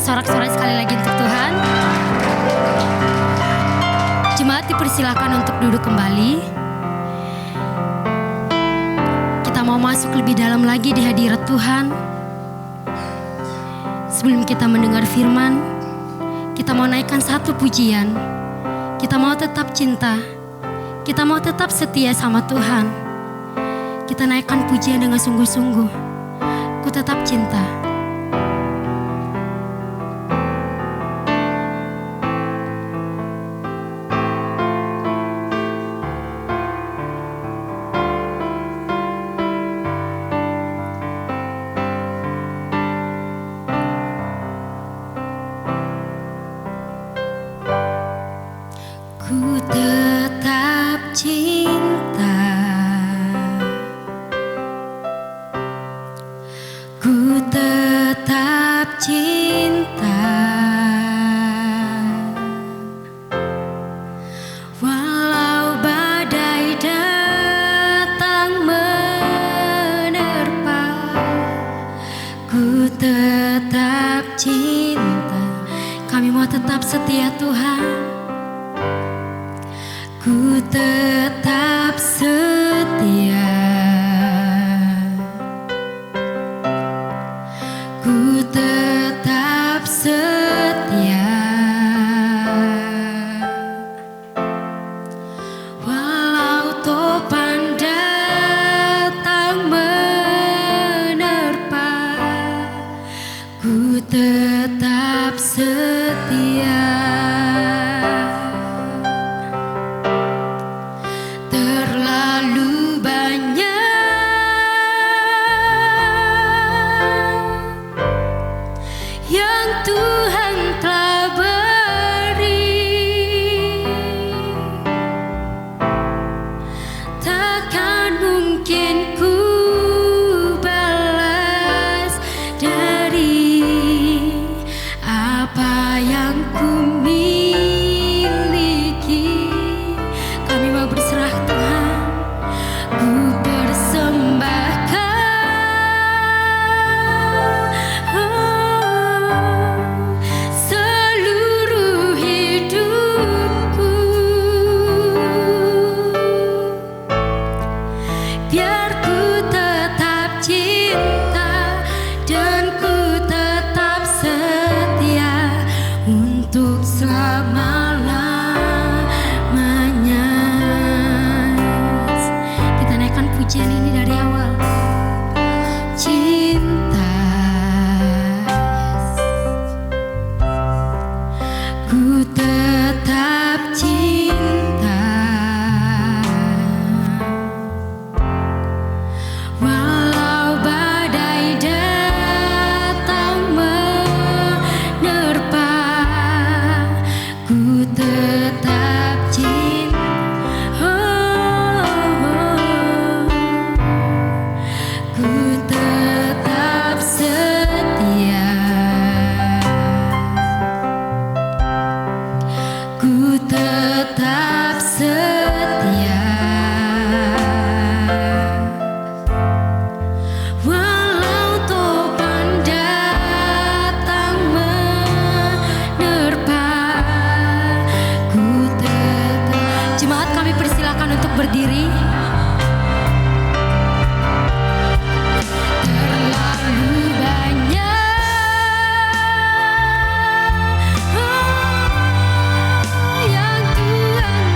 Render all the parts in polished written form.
sorak-sorai sekali lagi untuk Tuhan. Jemaat dipersilakan untuk duduk kembali. Kita mau masuk lebih dalam lagi di hadirat Tuhan. Sebelum kita mendengar firman, kita mau naikkan satu pujian. Kita mau tetap cinta. Kita mau tetap setia sama Tuhan. Kita naikkan pujian dengan sungguh-sungguh. Ku tetap cinta. Ku tetap cinta. Ku tetap cinta. Walau badai datang menerpa, ku tetap cinta. Kami mau tetap setia Tuhan. Ku tetap setia. Ku tetap setia. Walau topan datang menerpa, ku tetap setia. Terlalu banyak yang Tuhan telah beri, takkan mungkin ku balas dari apa yang ku miliki. Kami mau berserah Tuhan. Ku persembahkan seluruh hidupku, biar ku tetap cinta dan ku tetap setia untuk selama-lamanya. Kita naikkan pujian ini dari awal. Cinta, ku tetap cinta. Walau badai datang menerpa, ku tetap cinta. Ku tetap setia. Ku tetap setia. Walau topan datang menerpa, ku tetap. Jemaat, kami persilakan untuk berdiri. Terlalu banyak yang Tuhan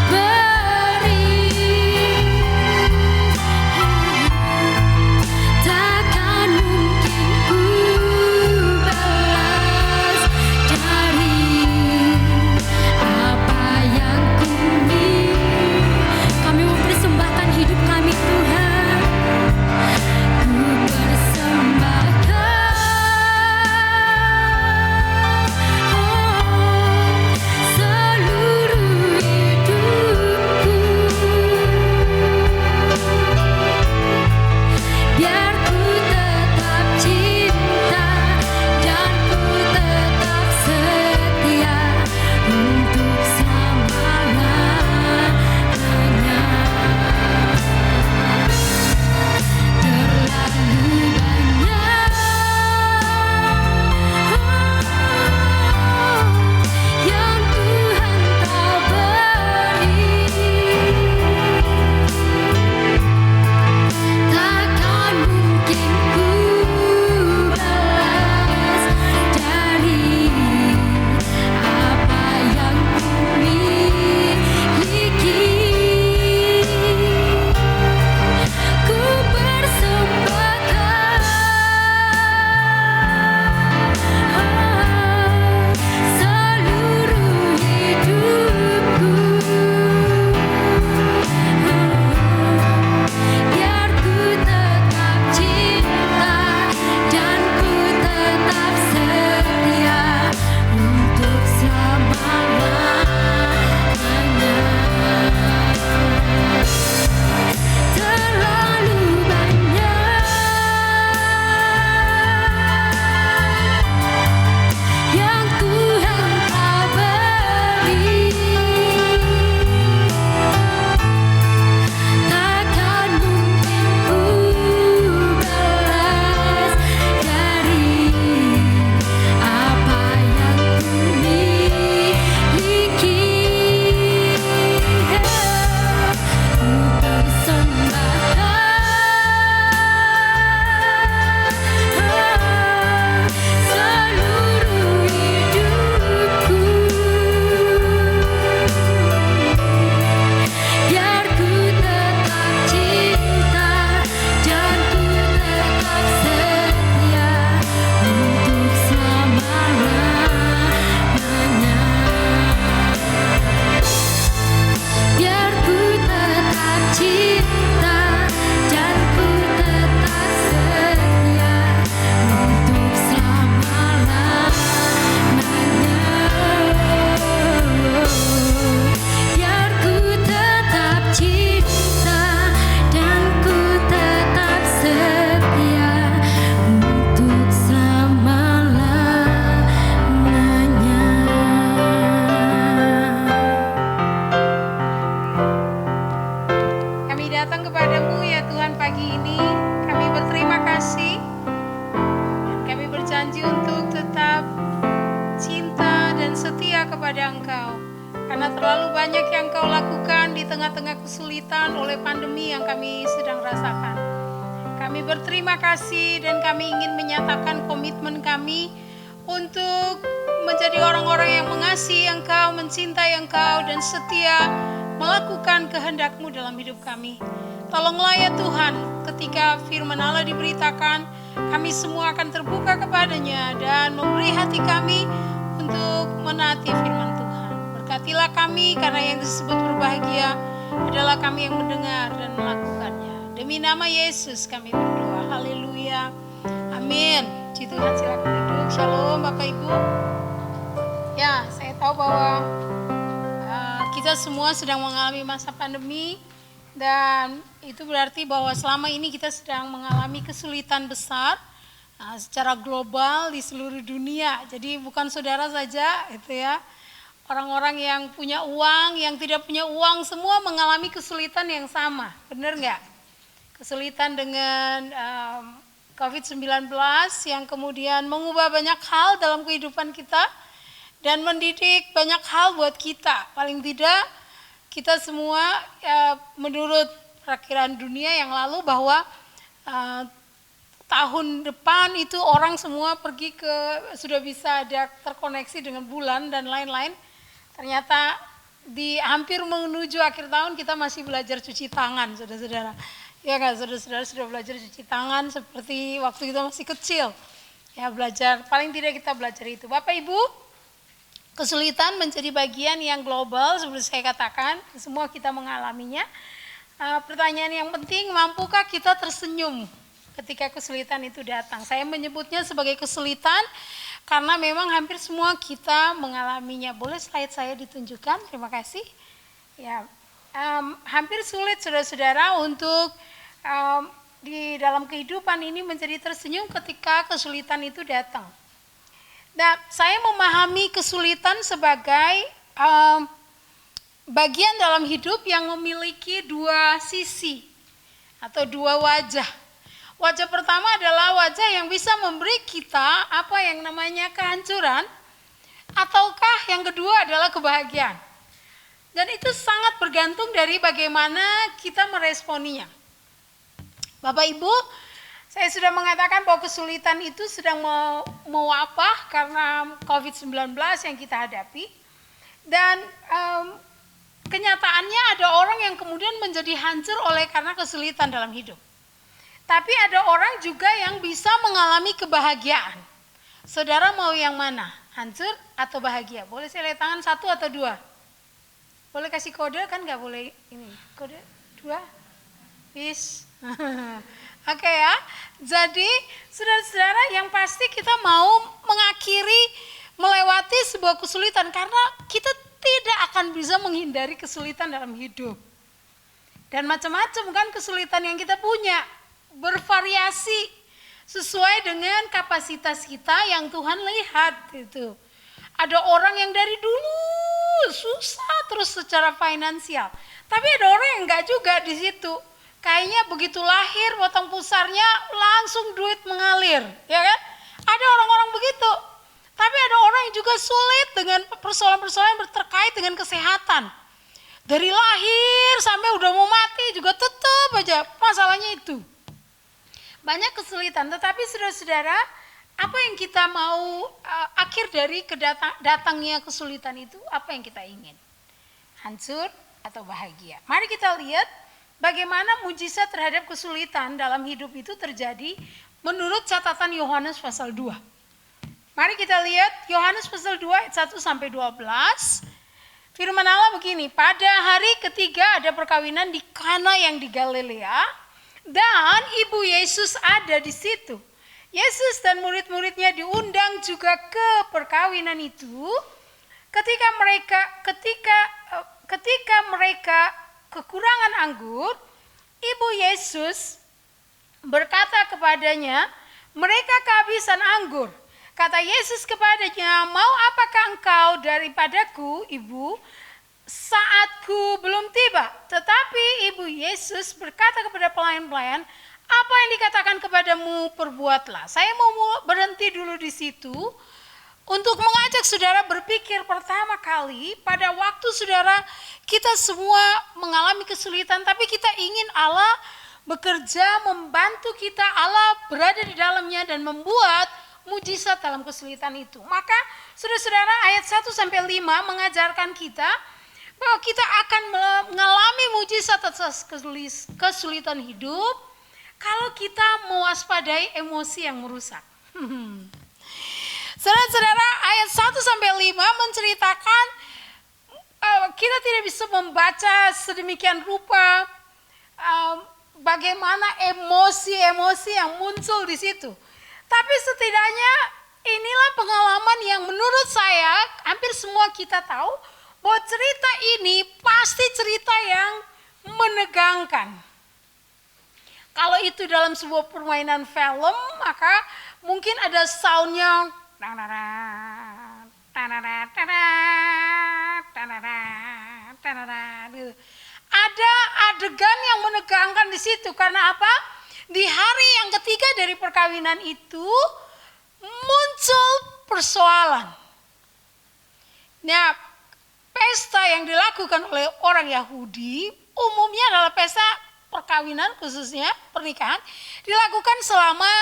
beri, takkan mungkin ku balas dari apa yang ku miliki. Kami mau bersembah terlalu banyak yang Kau lakukan di tengah-tengah kesulitan oleh pandemi yang kami sedang rasakan. Kami berterima kasih dan kami ingin menyatakan komitmen kami untuk menjadi orang-orang yang mengasihi Engkau, mencintai Engkau, dan setia melakukan kehendak-Mu dalam hidup kami. Tolonglah ya Tuhan, ketika firman Allah diberitakan, kami semua akan terbuka kepadanya dan memberi hati kami untuk menaati firman Tuhan. Berkatilah kami, karena yang disebut berbahagia adalah kami yang mendengar dan melakukannya. Demi nama Yesus kami berdoa. Haleluya. Amin. Puji Tuhan, silakan duduk. Shalom Bapak Ibu. Ya, saya tahu bahwa kita semua sedang mengalami masa pandemi. Dan itu berarti bahwa selama ini kita sedang mengalami kesulitan besar secara global di seluruh dunia. Jadi bukan saudara saja, itu ya. Orang-orang yang punya uang, yang tidak punya uang, semua mengalami kesulitan yang sama. Benar nggak? Kesulitan dengan COVID-19 yang kemudian mengubah banyak hal dalam kehidupan kita dan mendidik banyak hal buat kita. Paling tidak kita semua menurut perkiraan dunia yang lalu bahwa tahun depan itu orang semua pergi sudah bisa ada terkoneksi dengan bulan dan lain-lain. Ternyata di hampir menuju akhir tahun kita masih belajar cuci tangan, saudara-saudara. Ya kan, saudara-saudara sudah belajar cuci tangan seperti waktu kita masih kecil. Ya belajar, paling tidak kita belajar itu. Bapak Ibu, kesulitan menjadi bagian yang global seperti saya katakan, semua kita mengalaminya. Pertanyaan yang penting, mampukah kita tersenyum ketika kesulitan itu datang? Saya menyebutnya sebagai kesulitan karena memang hampir semua kita mengalaminya. Boleh slide saya ditunjukkan? Terima kasih. Ya, hampir sulit saudara-saudara untuk di dalam kehidupan ini menjadi tersenyum ketika kesulitan itu datang. Nah, saya memahami kesulitan sebagai bagian dalam hidup yang memiliki dua sisi atau dua wajah. Wajah pertama adalah wajah yang bisa memberi kita apa yang namanya kehancuran, ataukah yang kedua adalah kebahagiaan. Dan itu sangat bergantung dari bagaimana kita meresponinya. Bapak Ibu, saya sudah mengatakan bahwa kesulitan itu sedang mewabah karena COVID-19 yang kita hadapi. Dan kenyataannya ada orang yang kemudian menjadi hancur oleh karena kesulitan dalam hidup. Tapi ada orang juga yang bisa mengalami kebahagiaan. Saudara mau yang mana? Hancur atau bahagia? Boleh saya lihat tangan satu atau dua? Boleh kasih kode kan nggak boleh ini. Kode dua? Peace. Oke ya. Jadi saudara-saudara yang pasti kita mau mengakhiri melewati sebuah kesulitan karena kita tidak akan bisa menghindari kesulitan dalam hidup. Dan macam-macam kan kesulitan yang kita punya. Bervariasi sesuai dengan kapasitas kita yang Tuhan lihat itu. Ada orang yang dari dulu susah terus secara finansial, tapi ada orang yang enggak juga di situ. Kayaknya begitu lahir potong pusarnya langsung duit mengalir, ya kan? Ada orang-orang begitu. Tapi ada orang yang juga sulit dengan persoalan-persoalan yang terkait dengan kesehatan. Dari lahir sampai udah mau mati juga tetap aja masalahnya itu. Banyak kesulitan, tetapi saudara-saudara, apa yang kita mau akhir dari datangnya kesulitan itu, apa yang kita ingin? Hancur atau bahagia? Mari kita lihat bagaimana mujizat terhadap kesulitan dalam hidup itu terjadi menurut catatan Yohanes pasal 2. Mari kita lihat Yohanes pasal 2 ayat 1 sampai 12. Firman Allah begini, pada hari ketiga ada perkawinan di Kana yang di Galilea. Dan ibu Yesus ada di situ. Yesus dan murid-muridnya diundang juga ke perkawinan itu. Ketika mereka kekurangan anggur, ibu Yesus berkata kepadanya, mereka kehabisan anggur. Kata Yesus kepadanya, mau apakah engkau daripadaku, ibu? Saatku belum tiba. Tetapi ibu Yesus berkata kepada pelayan-pelayan, apa yang dikatakan kepadamu perbuatlah. Saya mau berhenti dulu di situ untuk mengajak saudara berpikir pertama kali pada waktu saudara kita semua mengalami kesulitan, tapi kita ingin Allah bekerja membantu kita, Allah berada di dalamnya dan membuat mujizat dalam kesulitan itu. Maka saudara-saudara ayat 1-5 mengajarkan kita bahwa kita akan mengalami mujizat atas kesulitan hidup kalau kita mewaspadai emosi yang merusak. Saudara-saudara, ayat 1-5 menceritakan kita tidak bisa membaca sedemikian rupa bagaimana emosi-emosi yang muncul di situ. Tapi setidaknya inilah pengalaman yang menurut saya hampir semua kita tahu bahwa cerita ini pasti cerita yang menegangkan. Kalau itu dalam sebuah permainan film, maka mungkin ada soundnya, ada adegan yang menegangkan di situ. Karena apa? Di hari yang ketiga dari perkawinan itu muncul persoalan. Nah, pesta yang dilakukan oleh orang Yahudi umumnya adalah pesta perkawinan, khususnya pernikahan, dilakukan selama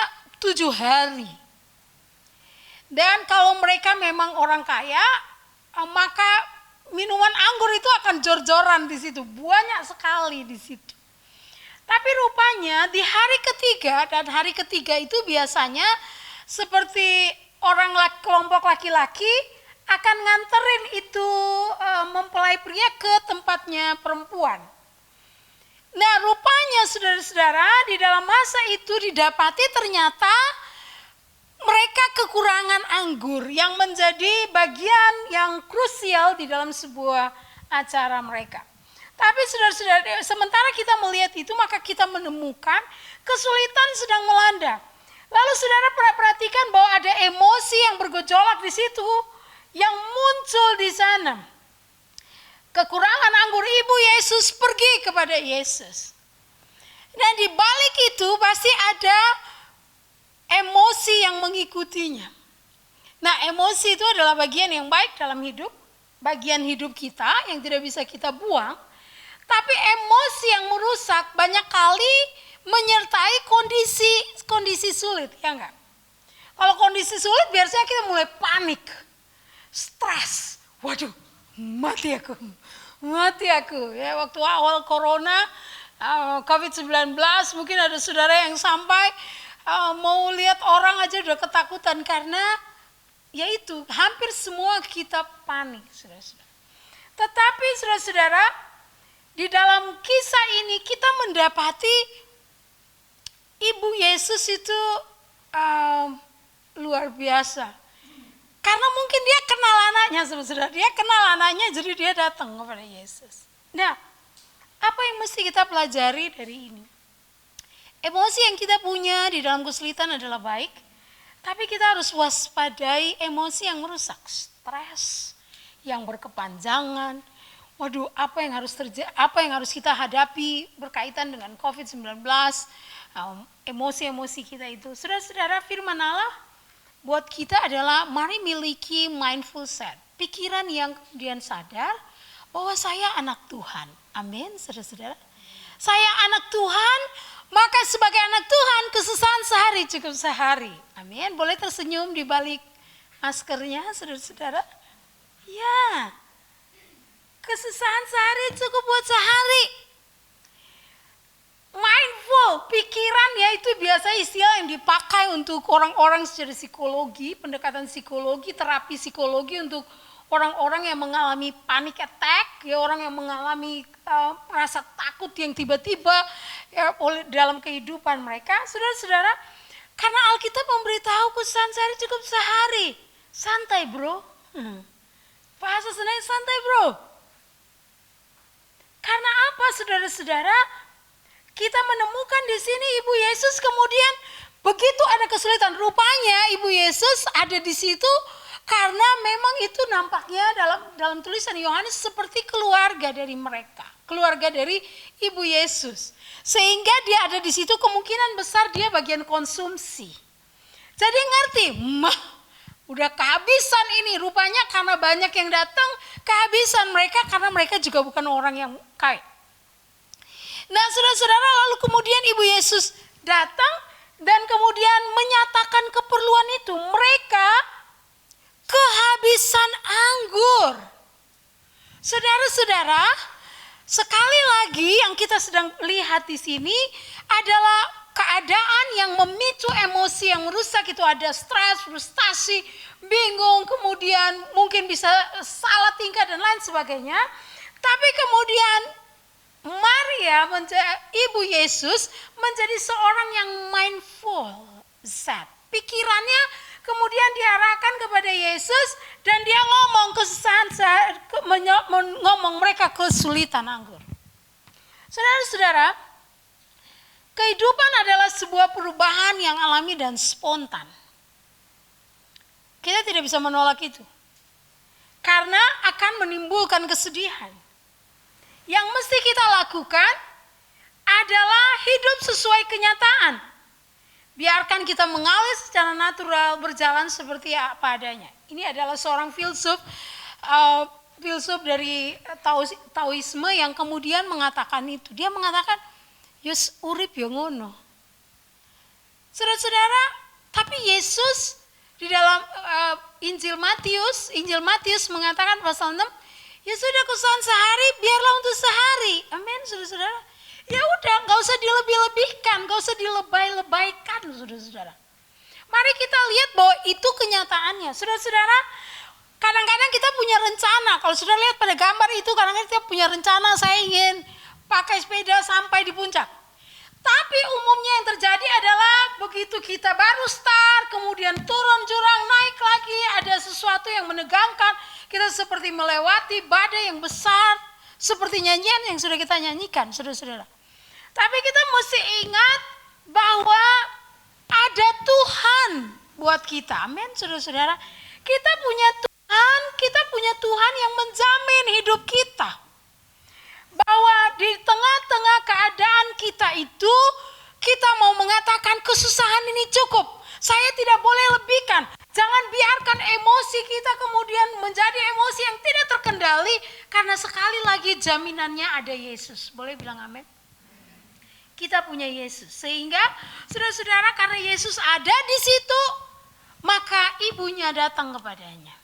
7 hari. Dan kalau mereka memang orang kaya, maka minuman anggur itu akan jor-joran di situ, banyak sekali di situ. Tapi rupanya di hari ketiga, dan hari ketiga itu biasanya seperti kelompok laki-laki akan nganterin itu mempelai pria ke tempatnya perempuan. Nah, rupanya saudara-saudara, di dalam masa itu didapati ternyata mereka kekurangan anggur yang menjadi bagian yang krusial di dalam sebuah acara mereka. Tapi saudara-saudara, sementara kita melihat itu, maka kita menemukan kesulitan sedang melanda. Lalu saudara perhatikan bahwa ada emosi yang bergejolak di situ yang muncul di sana. Kekurangan anggur, ibu Yesus pergi kepada Yesus. Dan di balik itu pasti ada emosi yang mengikutinya. Nah, emosi itu adalah bagian yang baik dalam hidup, bagian hidup kita yang tidak bisa kita buang. Tapi emosi yang merusak banyak kali menyertai kondisi sulit, ya enggak? Kalau kondisi sulit biasanya kita mulai panik, stres. Waduh, mati aku. Ya, waktu awal corona, COVID-19, mungkin ada saudara yang sampai mau lihat orang aja udah ketakutan karena yaitu hampir semua kita panik, saudara-saudara. Tetapi saudara-saudara, di dalam kisah ini kita mendapati ibu Yesus itu luar biasa. Karena mungkin dia kenal anaknya, saudara-saudara. Dia kenal anaknya, jadi dia datang kepada Yesus. Nah, apa yang mesti kita pelajari dari ini? Emosi yang kita punya di dalam kesulitan adalah baik, tapi kita harus waspadai emosi yang merusak, stres, yang berkepanjangan. Waduh, apa yang harus kita hadapi berkaitan dengan COVID-19, emosi-emosi kita itu. Saudara-saudara, firman Allah buat kita adalah mari miliki mindful set, pikiran yang kemudian sadar bahwa saya anak Tuhan. Amin, saudara-saudara. Saya anak Tuhan, maka sebagai anak Tuhan kesusahan sehari cukup sehari. Amin. Boleh tersenyum di balik maskernya, saudara-saudara? Ya, kesusahan sehari cukup buat sehari. Mindful, pikiran ya itu biasa istilah yang dipakai untuk orang-orang secara psikologi, pendekatan psikologi, terapi psikologi untuk orang-orang yang mengalami panic attack, ya orang yang mengalami rasa takut yang tiba-tiba ya, dalam kehidupan mereka. Saudara-saudara, karena Alkitab memberitahu kesusahan sehari cukup sehari. Santai bro. Bahasa senang santai bro. Karena apa saudara-saudara? Kita menemukan di sini Ibu Yesus kemudian begitu ada kesulitan. Rupanya Ibu Yesus ada di situ karena memang itu nampaknya dalam tulisan Yohanes seperti keluarga dari mereka. Keluarga dari Ibu Yesus. Sehingga dia ada di situ kemungkinan besar dia bagian konsumsi. Jadi ngerti, Udah kehabisan ini, rupanya karena banyak yang datang, kehabisan mereka karena mereka juga bukan orang yang kaya. Nah saudara-saudara, lalu kemudian Ibu Yesus datang dan kemudian menyatakan keperluan itu. Mereka kehabisan anggur. Saudara-saudara, sekali lagi yang kita sedang lihat di sini adalah keadaan yang memicu emosi yang merusak. Itu ada stres, frustasi, bingung, kemudian mungkin bisa salah tingkah dan lain sebagainya. Tapi kemudian Maria, Ibu Yesus, menjadi seorang yang mindful, zat. Pikirannya kemudian diarahkan kepada Yesus dan dia ngomong kesusahan, ngomong mereka kesulitan anggur. Saudara-saudara, kehidupan adalah sebuah perubahan yang alami dan spontan. Kita tidak bisa menolak itu. Karena akan menimbulkan kesedihan. Yang mesti kita lakukan adalah hidup sesuai kenyataan. Biarkan kita mengalir secara natural, berjalan seperti apa adanya. Ini adalah seorang filsuf dari Taoisme yang kemudian mengatakan itu. Dia mengatakan, Yus urip yo ngono. Saudara-saudara, tapi Yesus di dalam Injil Matius mengatakan pasal 6, ya sudah kesusahan sehari, biarlah untuk sehari. Amin, saudara-saudara. Ya udah, nggak usah dilebih-lebihkan, nggak usah dilebay-lebaykan, saudara-saudara. Mari kita lihat bahwa itu kenyataannya, saudara-saudara. Kadang-kadang kita punya rencana. Kalau sudah lihat pada gambar itu, kadang-kadang kita punya rencana, saya ingin pakai sepeda sampai di puncak. Tapi umumnya yang terjadi adalah begitu kita baru start, kemudian turun jurang, naik lagi, ada sesuatu yang menegangkan. Kita seperti melewati badai yang besar, seperti nyanyian yang sudah kita nyanyikan, saudara-saudara. Tapi kita mesti ingat bahwa ada Tuhan buat kita. Amin, saudara-saudara. Kita punya Tuhan yang menjamin hidup kita. Bahwa di tengah-tengah keadaan kita itu, kita mau mengatakan kesusahan ini cukup. Saya tidak boleh lebihkan. Jangan biarkan emosi kita kemudian menjadi emosi yang tidak terkendali. Karena sekali lagi jaminannya ada Yesus. Boleh bilang amin? Kita punya Yesus. Sehingga saudara-saudara, karena Yesus ada di situ, maka ibunya datang kepadanya.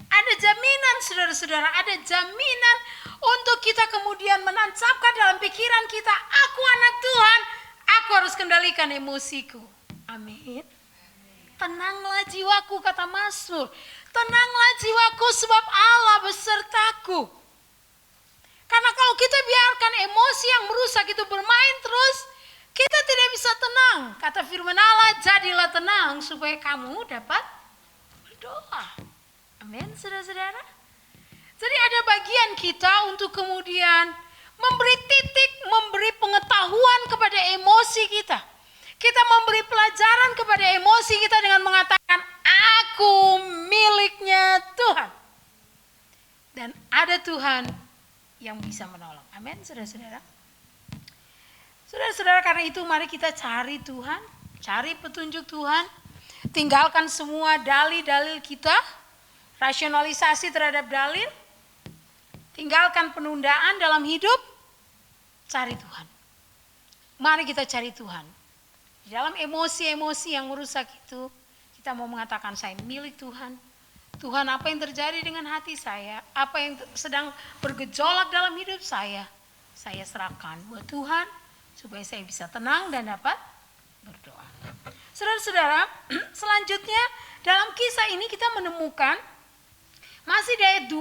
Ada jaminan saudara-saudara, ada jaminan untuk kita kemudian menancapkan dalam pikiran kita, aku anak Tuhan, aku harus kendalikan emosiku. Amin. Tenanglah jiwaku, kata Mazmur. Tenanglah jiwaku sebab Allah besertaku. Karena kalau kita biarkan emosi yang merusak itu bermain terus, kita tidak bisa tenang. Kata firman Allah, jadilah tenang supaya kamu dapat berdoa. Amin, saudara-saudara. Jadi ada bagian kita untuk kemudian memberi titik, memberi pengetahuan kepada emosi kita. Kita memberi pelajaran kepada emosi kita dengan mengatakan, aku miliknya Tuhan. Dan ada Tuhan yang bisa menolong. Amin, saudara-saudara. Saudara-saudara, karena itu mari kita cari Tuhan, cari petunjuk Tuhan. Tinggalkan semua dalil-dalil kita, rasionalisasi terhadap dalil. Tinggalkan penundaan dalam hidup, cari Tuhan. Mari kita cari Tuhan. Di dalam emosi-emosi yang merusak itu, kita mau mengatakan saya milik Tuhan. Tuhan, apa yang terjadi dengan hati saya, apa yang sedang bergejolak dalam hidup saya serahkan buat Tuhan, supaya saya bisa tenang dan dapat berdoa. Saudara-saudara, selanjutnya dalam kisah ini kita menemukan, masih di ayat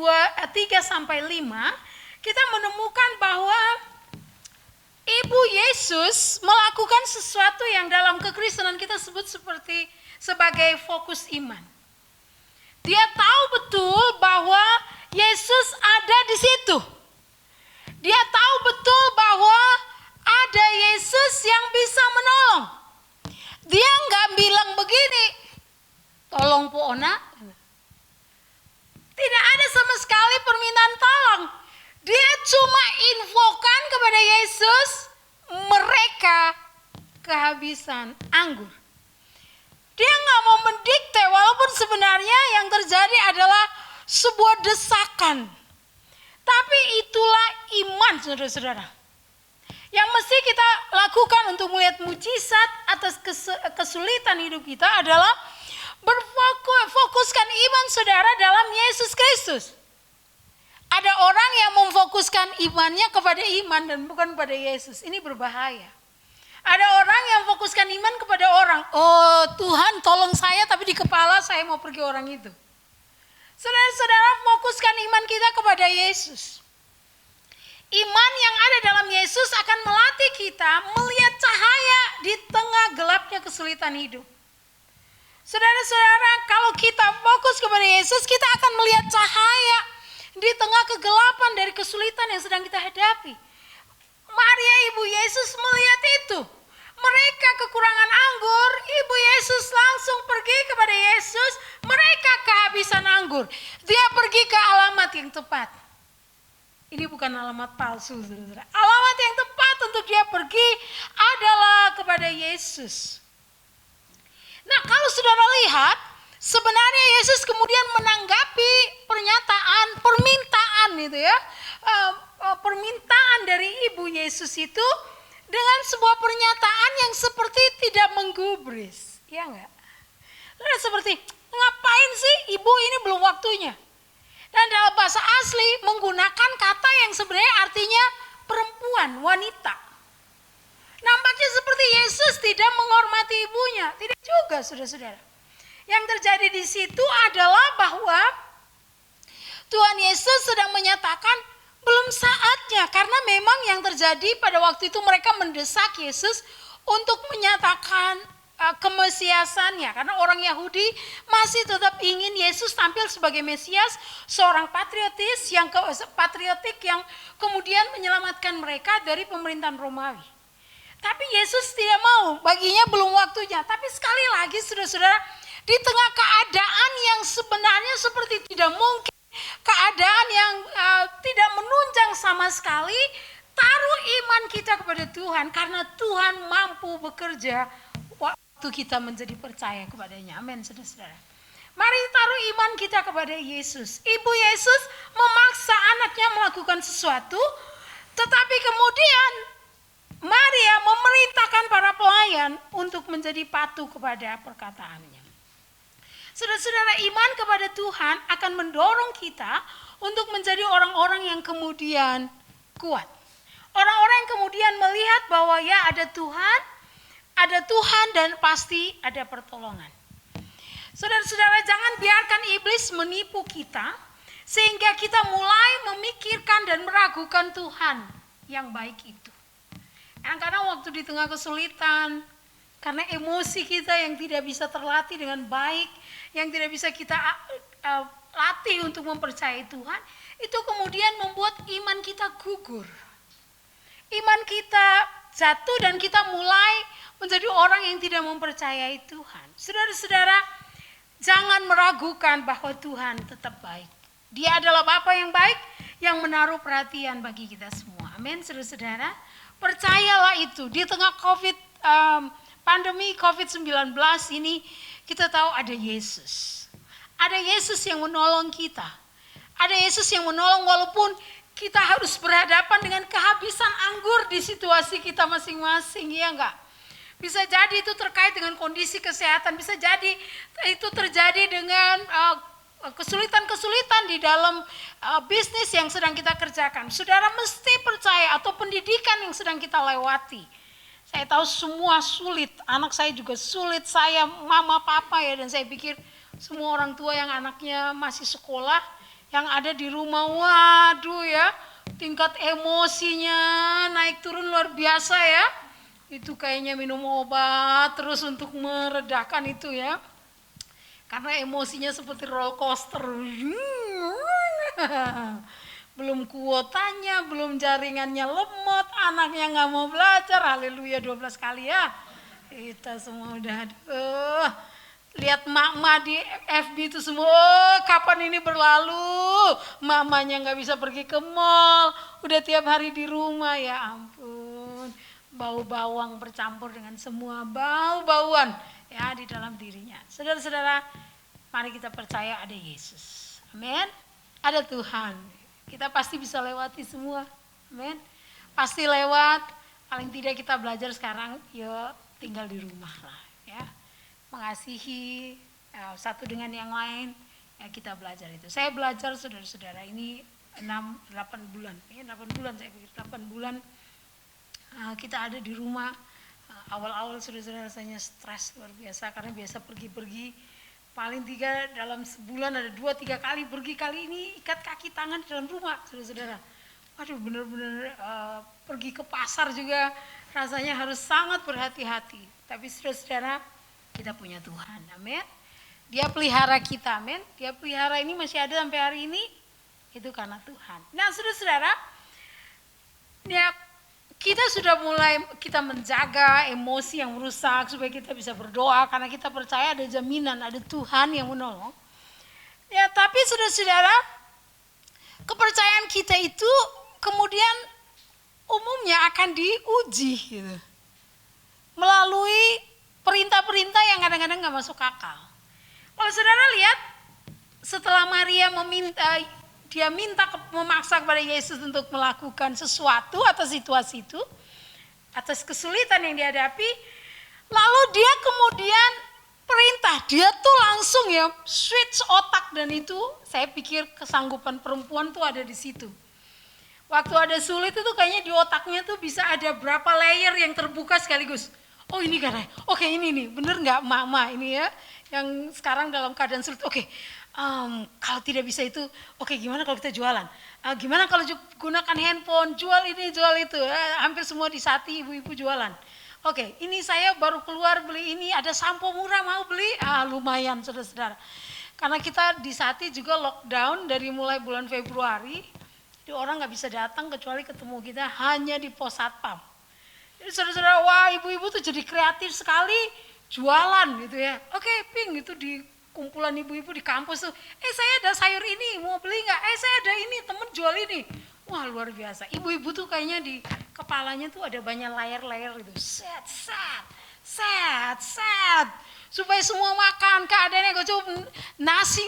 3-5, kita menemukan bahwa Ibu Yesus melakukan sesuatu yang dalam kekristenan kita sebut sebagai fokus iman. Dia tahu betul bahwa Yesus ada di situ. Dia tahu betul bahwa ada Yesus yang bisa menolong. Dia nggak bilang begini, tolong Po Ona. Tidak ada sama sekali permintaan tolong. Dia cuma infokan kepada Yesus, mereka kehabisan anggur. Dia nggak mau mendikte, walaupun sebenarnya yang terjadi adalah sebuah desakan. Tapi itulah iman, saudara-saudara, yang mesti kita lakukan untuk melihat mujizat atas kesulitan hidup kita adalah fokuskan iman saudara dalam Yesus Kristus. Ada orang yang memfokuskan imannya kepada iman dan bukan pada Yesus. Ini berbahaya. Ada orang yang fokuskan iman kepada orang. Oh Tuhan tolong saya, tapi di kepala saya mau pergi orang itu. Saudara-saudara, fokuskan iman kita kepada Yesus. Iman yang ada dalam Yesus akan melatih kita melihat cahaya di tengah gelapnya kesulitan hidup. Saudara-saudara, kalau kita fokus kepada Yesus, kita akan melihat cahaya di tengah kegelapan dari kesulitan yang sedang kita hadapi. Maria ibu Yesus melihat itu. Mereka kekurangan anggur, ibu Yesus langsung pergi kepada Yesus. Mereka kehabisan anggur. Dia pergi ke alamat yang tepat. Ini bukan alamat palsu, saudara. Alamat yang tepat untuk dia pergi adalah kepada Yesus. Nah, kalau saudara lihat, sebenarnya Yesus kemudian menanggapi permintaan itu ya, permintaan dari ibu Yesus itu dengan sebuah pernyataan yang seperti tidak menggubris, ya enggak? Lalu seperti, ngapain sih ibu, ini belum waktunya. Dan dalam bahasa asli menggunakan kata yang sebenarnya artinya perempuan, wanita. Nampaknya seperti Yesus tidak menghormati ibunya. Tidak juga, saudara-saudara. Yang terjadi di situ adalah bahwa Tuhan Yesus sedang menyatakan belum saatnya. Karena memang yang terjadi pada waktu itu mereka mendesak Yesus untuk menyatakan kemesiasannya. Karena orang Yahudi masih tetap ingin Yesus tampil sebagai Mesias, seorang patriotik yang kemudian menyelamatkan mereka dari pemerintahan Romawi. Tapi Yesus tidak mau, baginya belum waktunya. Tapi sekali lagi saudara-saudara, di tengah keadaan yang sebenarnya seperti tidak mungkin, keadaan yang tidak menunjang sama sekali, taruh iman kita kepada Tuhan. Karena Tuhan mampu bekerja waktu kita menjadi percaya kepadanya. Amin, saudara-saudara. Mari taruh iman kita kepada Yesus. Ibu Yesus memaksa anaknya melakukan sesuatu, tetapi kemudian Maria memerintahkan para pelayan untuk menjadi patuh kepada perkataannya. Saudara-saudara, iman kepada Tuhan akan mendorong kita untuk menjadi orang-orang yang kemudian kuat. Orang-orang yang kemudian melihat bahwa ya ada Tuhan dan pasti ada pertolongan. Saudara-saudara, jangan biarkan iblis menipu kita sehingga kita mulai memikirkan dan meragukan Tuhan yang baik itu. Karena waktu di tengah kesulitan, karena emosi kita yang tidak bisa terlatih dengan baik, yang tidak bisa kita latih untuk mempercayai Tuhan, itu kemudian membuat iman kita gugur. Iman kita jatuh dan kita mulai menjadi orang yang tidak mempercayai Tuhan. Saudara-saudara, jangan meragukan bahwa Tuhan tetap baik. Dia adalah Bapa yang baik yang menaruh perhatian bagi kita semua. Amin, saudara-saudara. Percayalah itu. Di tengah pandemi COVID-19 ini, kita tahu ada Yesus. Ada Yesus yang menolong kita. Ada Yesus yang menolong walaupun kita harus berhadapan dengan kehabisan anggur di situasi kita masing-masing, ya enggak? Bisa jadi itu terkait dengan kondisi kesehatan, bisa jadi itu terjadi dengan kesulitan-kesulitan di dalam bisnis yang sedang kita kerjakan. Saudara mesti percaya, atau pendidikan yang sedang kita lewati. Saya tahu semua sulit, anak saya juga sulit, saya mama papa ya, dan saya pikir semua orang tua yang anaknya masih sekolah, yang ada di rumah, waduh ya, tingkat emosinya naik turun luar biasa ya. Itu kayaknya minum obat terus untuk meredakan itu ya. Karena emosinya seperti roller coaster. Belum kuotanya, belum jaringannya lemot, anaknya gak mau belajar. Haleluya 12 kali ya. Kita semua udah lihat mak-mak di FB itu semua, kapan ini berlalu? Mamanya gak bisa pergi ke mall, udah tiap hari di rumah, ya ampun. Bau bawang bercampur dengan semua bau-bauan ya di dalam dirinya. Saudara-saudara, mari kita percaya ada Yesus. Amin. Ada Tuhan. Kita pasti bisa lewati semua. Amin. Pasti lewat. Paling tidak kita belajar sekarang, yuk tinggal di rumah lah, ya. Mengasihi satu dengan yang lain, ya kita belajar itu. Saya belajar saudara-saudara ini 8 bulan. Ya, 8 bulan saya pikir 8 bulan kita ada di rumah. Awal-awal saudara-saudara rasanya stres luar biasa karena biasa pergi-pergi. Paling tiga dalam sebulan ada 2-3 kali pergi, kali ini ikat kaki tangan di dalam rumah saudara-saudara. Waduh, benar-benar pergi ke pasar juga rasanya harus sangat berhati-hati. Tapi saudara-saudara, kita punya Tuhan, amin. Dia pelihara kita, amin. Dia pelihara ini masih ada sampai hari ini, itu karena Tuhan. Nah saudara-saudara, ya kita sudah mulai kita menjaga emosi yang merusak supaya kita bisa berdoa karena kita percaya ada jaminan, ada Tuhan yang menolong. Ya, tapi saudara-saudara, kepercayaan kita itu kemudian umumnya akan diuji gitu, melalui perintah-perintah yang kadang-kadang gak masuk akal. Kalau saudara lihat, setelah Maria memaksa kepada Yesus untuk melakukan sesuatu atas situasi itu, atas kesulitan yang dihadapi, lalu dia kemudian perintah, dia tuh langsung ya switch otak, dan itu saya pikir kesanggupan perempuan tuh ada di situ. Waktu ada sulit itu kayaknya di otaknya tuh bisa ada berapa layer yang terbuka sekaligus. Oh ini katanya, oke ini nih, bener nggak mama ini ya, yang sekarang dalam keadaan sulit. Oke, kalau tidak bisa itu, oke gimana kalau kita jualan? Gimana kalau gunakan handphone, jual ini, jual itu. Hampir semua di Sati ibu-ibu jualan. Oke, ini saya baru keluar beli ini, ada sampo murah mau beli? Lumayan saudara-saudara. Karena kita di Sati juga lockdown dari mulai bulan Februari. Jadi orang nggak bisa datang kecuali ketemu kita hanya di pos satpam. Jadi saudara-saudara, wah ibu-ibu tuh jadi kreatif sekali jualan gitu ya. Oke, ping itu di kumpulan ibu-ibu di kampus tuh. Saya ada sayur ini, mau beli nggak? Saya ada ini, temen jual ini. Wah luar biasa. Ibu-ibu tuh kayaknya di kepalanya tuh ada banyak layer-layer gitu. Set. Supaya semua makan, keadaannya gue coba nasi,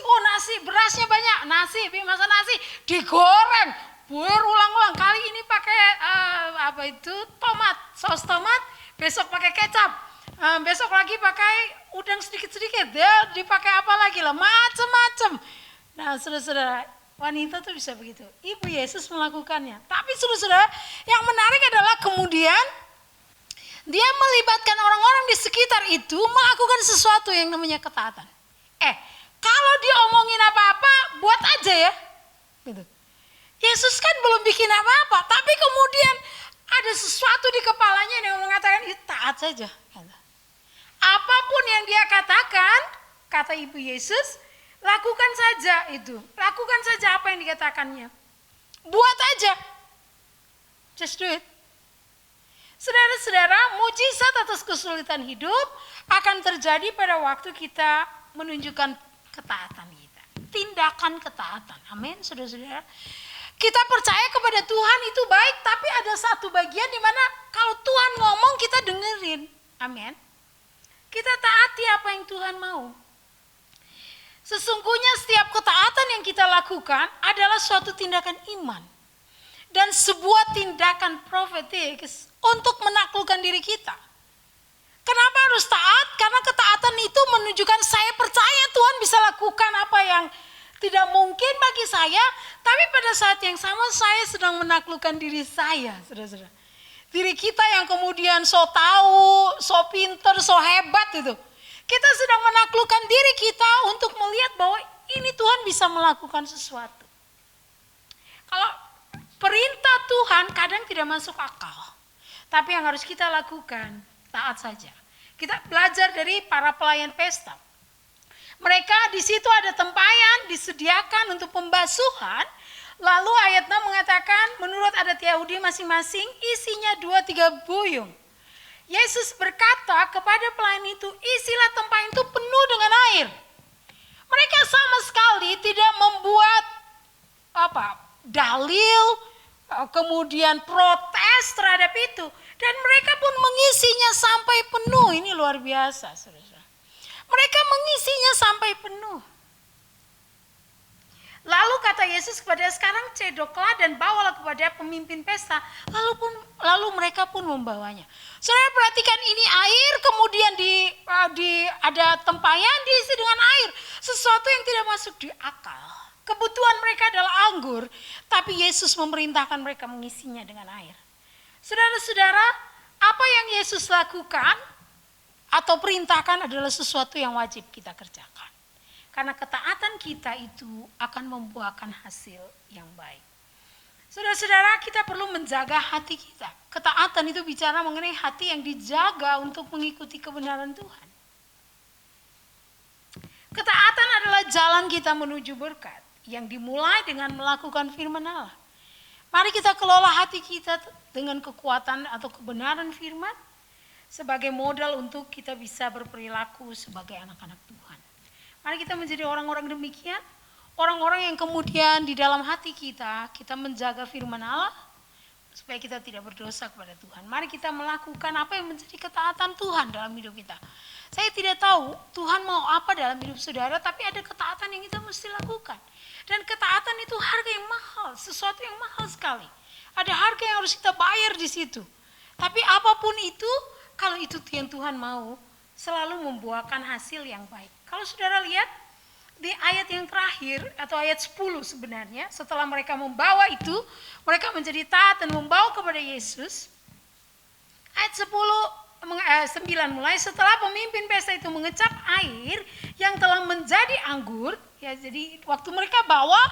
berasnya banyak, nasi, masa nasi digoreng, berulang-ulang. Kali ini pakai tomat, saus tomat, besok pakai kecap, besok lagi pakai udang sedikit-sedikit, ya dipakai apa lagi lah, macem-macem. Nah saudara-saudara, wanita tuh bisa begitu. Ibu Yesus melakukannya. Tapi saudara-saudara, yang menarik adalah kemudian dia melibatkan orang-orang di sekitar itu melakukan sesuatu yang namanya ketaatan. Kalau dia omongin apa-apa, buat aja ya. Gitu. Yesus kan belum bikin apa-apa, tapi kemudian ada sesuatu di kepalanya yang mengatakan, taat saja. Apapun yang dia katakan, kata Ibu Yesus, lakukan saja itu. Lakukan saja apa yang dikatakannya. Buat aja. Just do it. Saudara-saudara, mujizat atas kesulitan hidup akan terjadi pada waktu kita menunjukkan ketaatan kita. Tindakan ketaatan. Amin, saudara-saudara. Kita percaya kepada Tuhan itu baik, tapi ada satu bagian di mana kalau Tuhan ngomong kita dengerin. Amin. Kita taati apa yang Tuhan mau. Sesungguhnya setiap ketaatan yang kita lakukan adalah suatu tindakan iman. Dan sebuah tindakan profetik untuk menaklukkan diri kita. Kenapa harus taat? Karena ketaatan itu menunjukkan saya percaya Tuhan bisa lakukan apa yang tidak mungkin bagi saya. Tapi pada saat yang sama saya sedang menaklukkan diri saya, saudara-saudara. Diri kita yang kemudian so tahu, so pinter, so hebat itu. Kita sedang menaklukkan diri kita untuk melihat bahwa ini Tuhan bisa melakukan sesuatu. Kalau perintah Tuhan kadang tidak masuk akal. Tapi yang harus kita lakukan, taat saja. Kita belajar dari para pelayan pesta. Mereka di situ ada tempayan disediakan untuk pembasuhan. Lalu ayat 6 mengatakan menurut adat Yahudi masing-masing isinya 2-3 buyung. Yesus berkata kepada pelayan itu, isilah tempayan itu penuh dengan air. Mereka sama sekali tidak membuat dalil, kemudian protes terhadap itu. Dan mereka pun mengisinya sampai penuh. Ini luar biasa, saudara. Mereka mengisinya sampai penuh. Lalu kata Yesus kepada sekarang cedoklah dan bawalah kepada pemimpin pesta. Lalu mereka pun membawanya. Saudara perhatikan ini air, kemudian ada tempayan diisi dengan air. Sesuatu yang tidak masuk di akal. Kebutuhan mereka adalah anggur, tapi Yesus memerintahkan mereka mengisinya dengan air. Saudara-saudara, apa yang Yesus lakukan atau perintahkan adalah sesuatu yang wajib kita kerjakan. Karena ketaatan kita itu akan membuahkan hasil yang baik. Saudara-saudara, kita perlu menjaga hati kita. Ketaatan itu bicara mengenai hati yang dijaga untuk mengikuti kebenaran Tuhan. Ketaatan adalah jalan kita menuju berkat yang dimulai dengan melakukan firman Allah. Mari kita kelola hati kita dengan kekuatan atau kebenaran firman sebagai modal untuk kita bisa berperilaku sebagai anak-anak Tuhan. Mari kita menjadi orang-orang demikian, orang-orang yang kemudian di dalam hati kita menjaga firman Allah supaya kita tidak berdosa kepada Tuhan. Mari kita melakukan apa yang menjadi ketaatan Tuhan dalam hidup kita. Saya tidak tahu Tuhan mau apa dalam hidup saudara, tapi ada ketaatan yang kita mesti lakukan. Dan ketaatan itu harga yang mahal, sesuatu yang mahal sekali. Ada harga yang harus kita bayar di situ. Tapi apapun itu, kalau itu yang Tuhan mau, selalu membuahkan hasil yang baik. Kalau saudara lihat di ayat yang terakhir atau ayat 10 sebenarnya, setelah mereka membawa itu, mereka menjadi taat dan membawa kepada Yesus. Ayat 9 mulai, setelah pemimpin pesta itu mengecap air yang telah menjadi anggur, ya jadi waktu mereka bawa,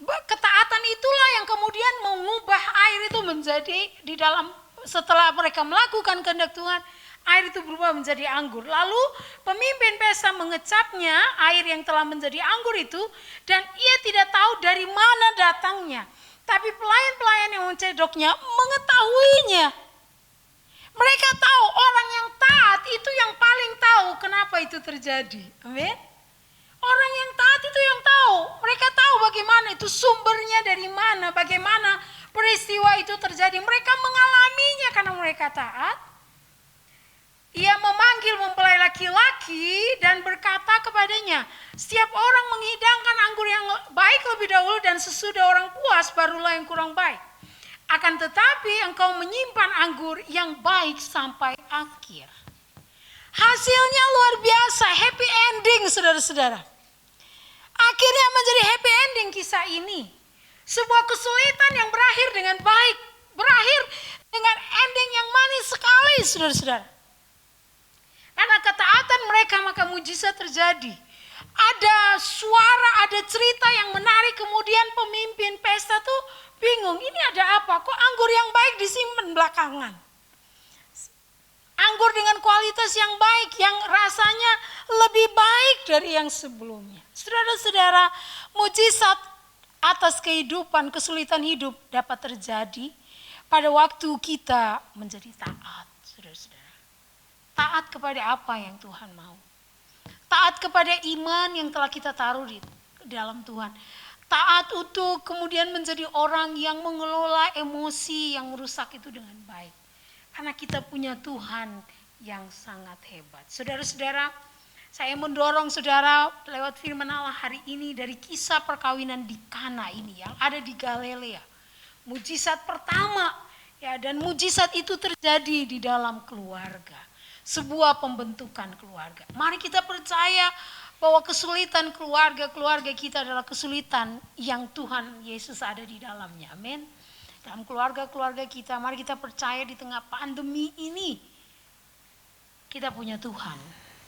ketaatan itulah yang kemudian mengubah air itu menjadi di dalam, setelah mereka melakukan kehendak Tuhan, air itu berubah menjadi anggur. Lalu pemimpin pesta mengecapnya air yang telah menjadi anggur itu, dan ia tidak tahu dari mana datangnya. Tapi pelayan-pelayan yang mencedoknya mengetahuinya. Mereka tahu, orang yang taat itu yang paling tahu kenapa itu terjadi. Amin. Orang yang taat itu yang tahu. Mereka tahu bagaimana itu sumbernya dari mana, bagaimana peristiwa itu terjadi. Mereka mengalaminya karena mereka taat. Ia memanggil mempelai laki-laki dan berkata kepadanya, setiap orang menghidangkan anggur yang baik lebih dahulu dan sesudah orang puas barulah yang kurang baik. Akan tetapi engkau menyimpan anggur yang baik sampai akhir. Hasilnya luar biasa, happy ending saudara-saudara. Akhirnya menjadi happy ending kisah ini. Sebuah kesulitan yang berakhir dengan baik, berakhir dengan ending yang manis sekali saudara-saudara. Karena ketaatan mereka maka mujizat terjadi. Ada suara, ada cerita yang menarik, kemudian pemimpin pesta tuh bingung, ini ada apa? Kok anggur yang baik disimpan belakangan? Anggur dengan kualitas yang baik, yang rasanya lebih baik dari yang sebelumnya. Saudara-saudara, mujizat atas kehidupan, kesulitan hidup dapat terjadi pada waktu kita menjadi taat, saudara-saudara. Taat kepada apa yang Tuhan mau. Taat kepada iman yang telah kita taruh di dalam Tuhan. Taat untuk kemudian menjadi orang yang mengelola emosi yang merusak itu dengan baik. Karena kita punya Tuhan yang sangat hebat. Saudara-saudara, saya mendorong saudara lewat firman Allah hari ini dari kisah perkawinan di Kana ini yang ada di Galilea. Mujizat pertama, ya, dan mujizat itu terjadi di dalam keluarga. Sebuah pembentukan keluarga. Mari kita percaya bahwa kesulitan keluarga kita adalah kesulitan yang Tuhan Yesus ada di dalamnya. Amin. Dalam keluarga kita, mari kita percaya di tengah pandemi ini kita punya Tuhan.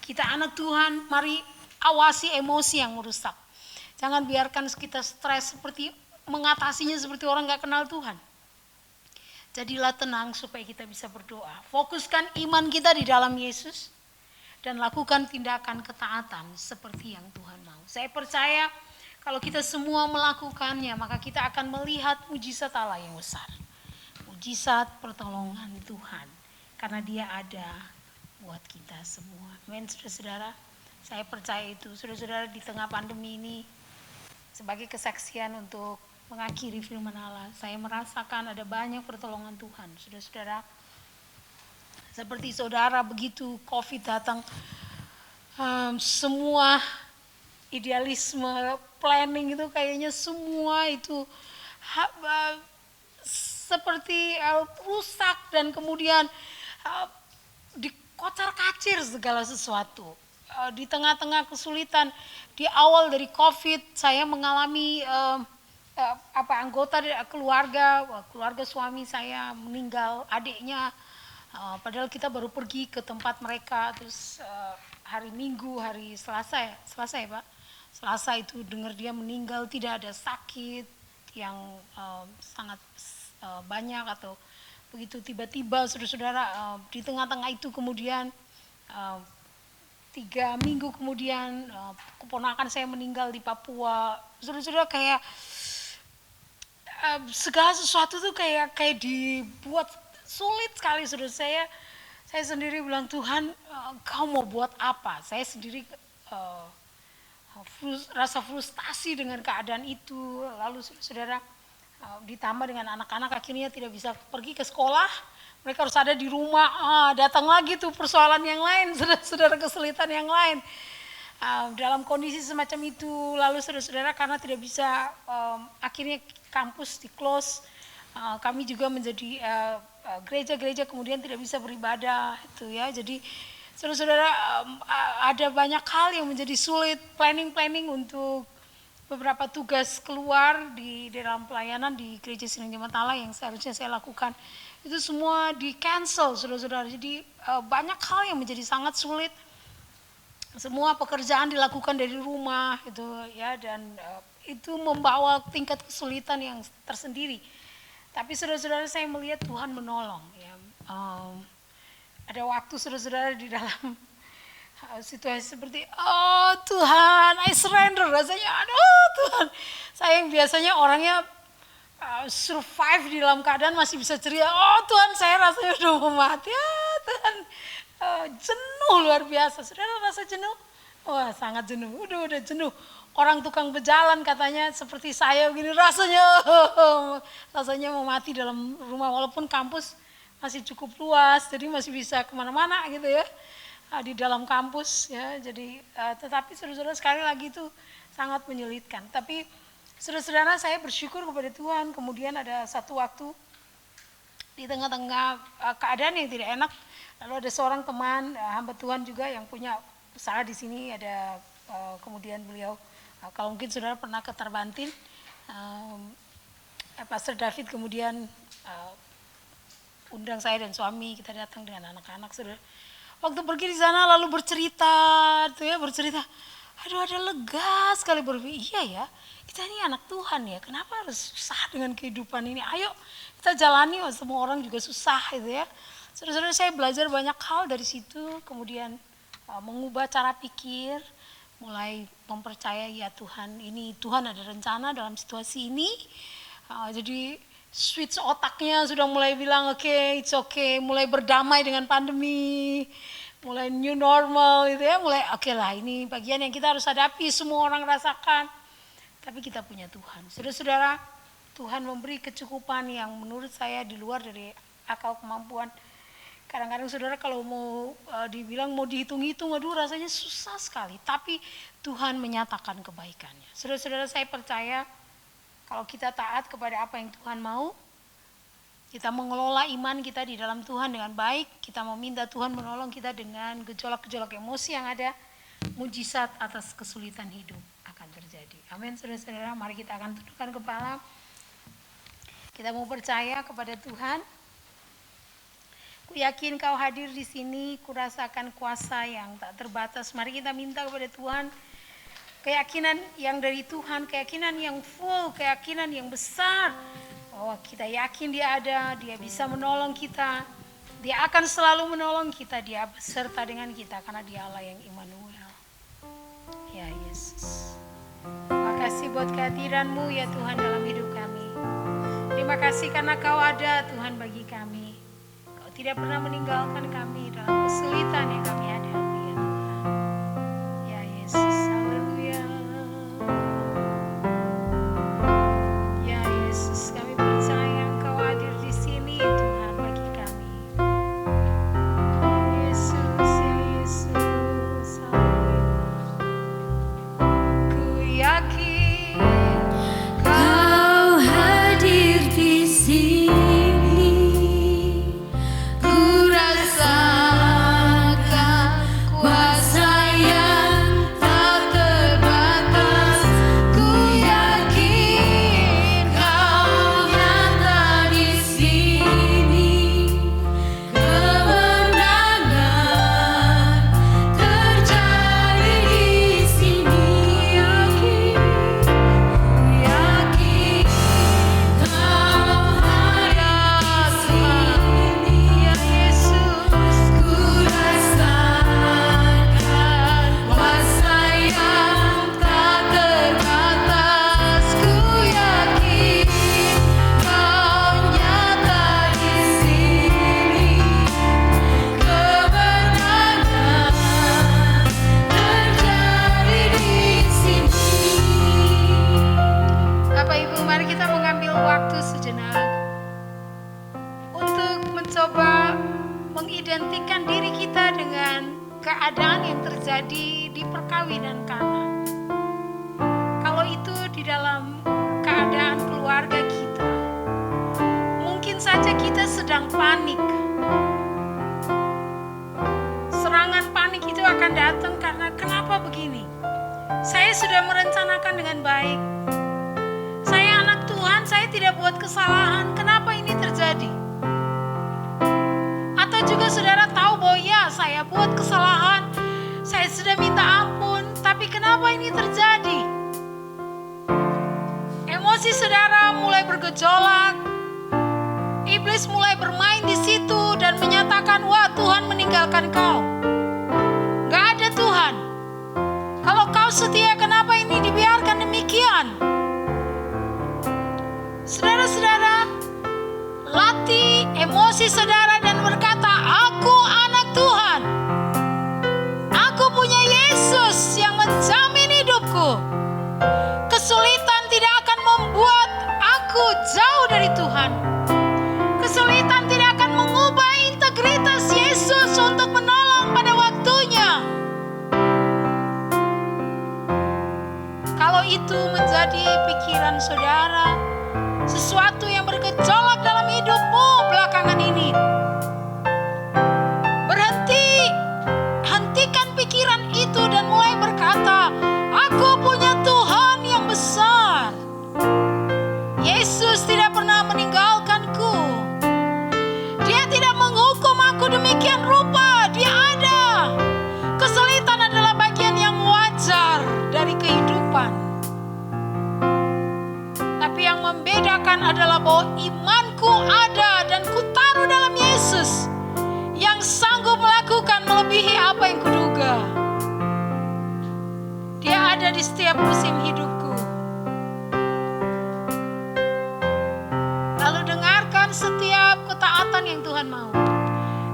Kita anak Tuhan, mari awasi emosi yang merusak. Jangan biarkan kita stres seperti mengatasinya seperti orang gak kenal Tuhan. Jadilah tenang supaya kita bisa berdoa. Fokuskan iman kita di dalam Yesus dan lakukan tindakan ketaatan seperti yang Tuhan mau. Saya percaya kalau kita semua melakukannya, maka kita akan melihat mujizat Allah yang besar. Mujizat pertolongan Tuhan. Karena Dia ada buat kita semua. Amin, saudara-saudara. Saya percaya itu. Saudara-saudara, di tengah pandemi ini, sebagai kesaksian untuk mengakhiri firman Allah, saya merasakan ada banyak pertolongan Tuhan. Saudara-saudara, seperti saudara begitu COVID datang, semua idealisme, planning itu kayaknya semua itu seperti rusak dan kemudian dikocar-kacir segala sesuatu. Di tengah-tengah kesulitan, di awal dari COVID saya mengalami anggota dari keluarga suami saya meninggal, adiknya. Padahal kita baru pergi ke tempat mereka, terus hari Minggu, hari Selasa ya Pak, Selasa itu dengar dia meninggal, tidak ada sakit yang sangat banyak atau begitu tiba-tiba, saudara-saudara. Di tengah-tengah itu kemudian 3 minggu kemudian keponakan saya meninggal di Papua, saudara-saudara. Kayak segala sesuatu tuh kayak dibuat sulit sekali, saudara. Saya sendiri bilang, Tuhan, kau mau buat apa? Saya sendiri rasa frustasi dengan keadaan itu. Lalu saudara, ditambah dengan anak-anak akhirnya tidak bisa pergi ke sekolah, mereka harus ada di rumah. Datang lagi tuh persoalan yang lain, saudara, kesulitan yang lain. Dalam kondisi semacam itu, lalu saudara-saudara, karena tidak bisa, akhirnya kampus di close. Kami juga menjadi gereja-gereja kemudian tidak bisa beribadah itu ya. Jadi saudara-saudara, ada banyak hal yang menjadi sulit, planning untuk beberapa tugas keluar di dalam pelayanan di Gereja Sidang Jemaat Allah yang seharusnya saya lakukan. Itu semua di cancel, saudara-saudara. Jadi banyak hal yang menjadi sangat sulit. Semua pekerjaan dilakukan dari rumah itu ya, dan itu membawa tingkat kesulitan yang tersendiri. Tapi saudara-saudara, saya melihat Tuhan menolong ya. Ada waktu saudara-saudara di dalam situasi seperti, oh Tuhan, I surrender, rasanya, aduh Tuhan. Saya yang biasanya orangnya survive di dalam keadaan masih bisa ceria, oh Tuhan, saya rasanya udah mau mati, ya Tuhan. Jenuh luar biasa, saudara rasa jenuh? Wah, sangat jenuh, udah jenuh. Orang tukang berjalan katanya seperti saya begini, rasanya mau mati dalam rumah, walaupun kampus masih cukup luas, jadi masih bisa kemana-mana gitu ya, di dalam kampus ya. Jadi tetapi saudara-saudara, sekali lagi itu sangat menyulitkan. Tapi saudara-saudara, saya bersyukur kepada Tuhan. Kemudian ada satu waktu di tengah-tengah keadaan yang tidak enak, lalu ada seorang teman hamba Tuhan juga yang punya usaha di sini, ada kemudian beliau, kalau mungkin saudara pernah ke Tarbantin, Pastor David kemudian undang saya dan suami, kita datang dengan anak-anak, saudara. Waktu pergi di sana lalu bercerita, aduh, ada lega sekali, berpikir, iya ya, kita ini anak Tuhan ya, kenapa harus susah dengan kehidupan ini? Ayo kita jalani, semua orang juga susah itu ya. Saudara-saudara, saya belajar banyak hal dari situ, kemudian mengubah cara pikir, mulai mempercayai ya Tuhan, ini Tuhan ada rencana dalam situasi ini. Jadi switch otaknya sudah mulai bilang oke, it's okay, mulai berdamai dengan pandemi, mulai new normal gitu ya, mulai oke lah, ini bagian yang kita harus hadapi, semua orang rasakan. Tapi kita punya Tuhan. Saudara-saudara, Tuhan memberi kecukupan yang menurut saya di luar dari akal kemampuan. Kadang-kadang saudara kalau mau dibilang mau dihitung-hitung, aduh rasanya susah sekali. Tapi Tuhan menyatakan kebaikannya. Saudara-saudara, saya percaya kalau kita taat kepada apa yang Tuhan mau, kita mengelola iman kita di dalam Tuhan dengan baik, kita meminta Tuhan menolong kita dengan gejolak-gejolak emosi yang ada, mujizat atas kesulitan hidup akan terjadi. Amin, saudara-saudara. Mari kita akan tundukkan kepala. Kita mau percaya kepada Tuhan. Ku yakin kau hadir di sini, ku rasakan kuasa yang tak terbatas. Mari kita minta kepada Tuhan keyakinan yang dari Tuhan, keyakinan yang full, keyakinan yang besar. Bahwa kita yakin Dia ada, Dia bisa menolong kita. Dia akan selalu menolong kita, Dia beserta dengan kita karena Dia Allah yang Immanuel. Ya Yesus. Terima kasih buat kehadiran-Mu ya Tuhan dalam hidup kami. Terima kasih karena Kau ada Tuhan bagi kami. Tidak pernah meninggalkan kami dalam kesulitan yang kami hadapi ya Tuhan. Ya Yesus, haleluya. Ya Yesus, kami percaya Engkau hadir di sini Tuhan bagi kami. Yesus, ya Yesus, haleluya. mencoba mengidentikan diri kita dengan keadaan yang terjadi di perkawinan Kana. Kalau itu di dalam keadaan keluarga kita, mungkin saja kita sedang panik. Serangan panik itu akan datang karena kenapa begini? Saya sudah merencanakan dengan baik. Saya anak Tuhan, saya tidak buat kesalahan. Kenapa ini terjadi? Atau juga saudara tahu bahwa ya saya buat kesalahan, saya sudah minta ampun, tapi kenapa ini terjadi? Emosi saudara mulai bergejolak, iblis mulai bermain di situ dan menyatakan, wah Tuhan meninggalkan kau. Gak ada Tuhan. Kalau kau setia, kenapa ini dibiarkan demikian? Saudara-saudara, latih emosi saudara dan berkata, aku anak Tuhan. Aku punya Yesus yang menjamin hidupku. Kesulitan tidak akan membuat aku jauh dari Tuhan. Kesulitan tidak akan mengubah integritas Yesus untuk menolong pada waktunya. Kalau itu menjadi pikiran saudara, sesuatu yang bergejolak dalam hidupmu belakangan ini, hentikan pikiran itu dan mulai berkata, aku punya Tuhan yang besar. Yesus tidak pernah meninggalkanku. Dia tidak menghukum aku demikian rupa. Dia ada. Kesulitan adalah bagian yang wajar dari kehidupan. Tapi yang membedakan adalah bahwa imanku ada dan kutaruh dalam Yesus yang sanggup melakukan melebihi apa yang kuduga. Dia ada di setiap musim hidupku. Lalu dengarkan setiap ketaatan yang Tuhan mau.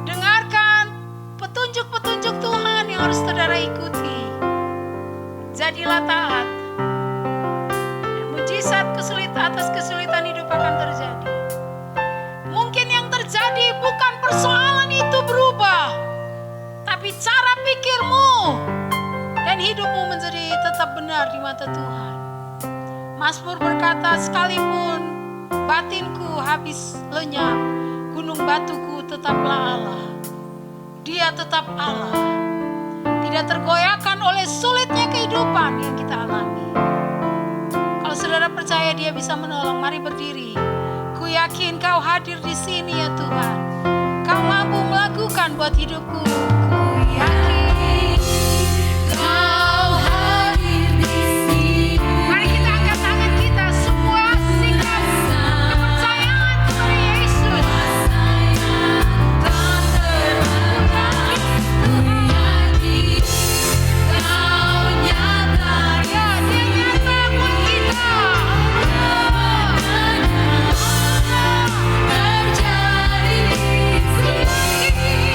Dengarkan petunjuk-petunjuk Tuhan yang harus saudara ikuti. Jadilah taat. Mujizat atas kesulitan hidup akan terjadi. Mungkin yang terjadi bukan persoalan itu berubah, tapi cara pikirmu dan hidupmu menjadi tetap benar di mata Tuhan. Mazmur berkata, sekalipun batinku habis lenyap, gunung batuku tetaplah Allah. Dia tetap Allah, tidak tergoyahkan oleh sulitnya kehidupan yang kita alami. Kalau saudara percaya Dia bisa menolong, mari berdiri. Ku yakin Kau hadir di sini ya Tuhan. Kau mampu melakukan buat hidupku. Ku yakin Kau hadir di sini. Mari kita angkat tangan kita, semua sikap kepercayaan kepada Yesus. Ku yakin Kau nyata. Ya, Dia nyata buat kita. Terjadi di sini.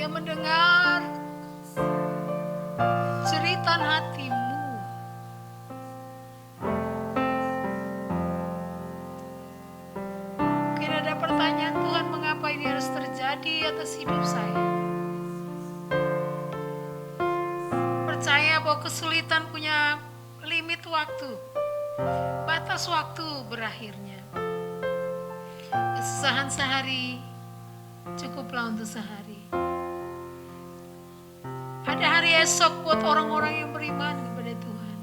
Dia mendengar jeritan hatimu. Mungkin ada pertanyaan, Tuhan, mengapa ini harus terjadi atas hidup saya? Percaya bahwa kesulitan punya limit waktu, batas waktu berakhirnya. Kesusahan sehari cukuplah untuk sehari. Ada hari esok buat orang-orang yang beriman kepada Tuhan.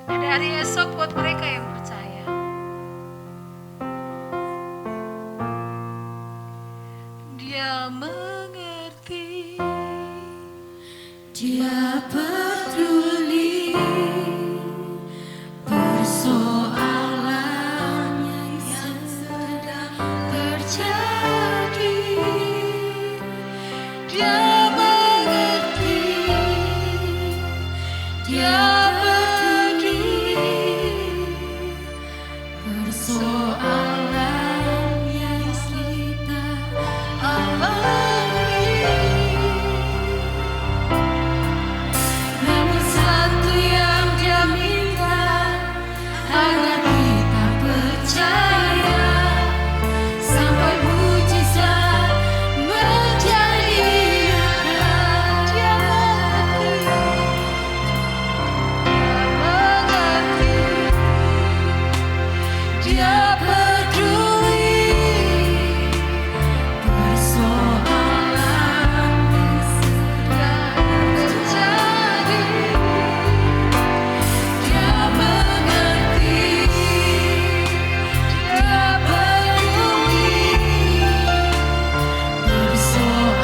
Ada hari esok buat mereka yang percaya. Dia mengerti, Dia peduli persoalan yang sedang terjadi. Dia mengerti, Dia peduli persoalan yang kita alami. Namun satu yang Dia minta, agar kita percaya sampai mujizat menjadi nyata. Dia mengerti, Dia peduli persoalan yang sedang terjadi. Dia mengerti, Dia peduli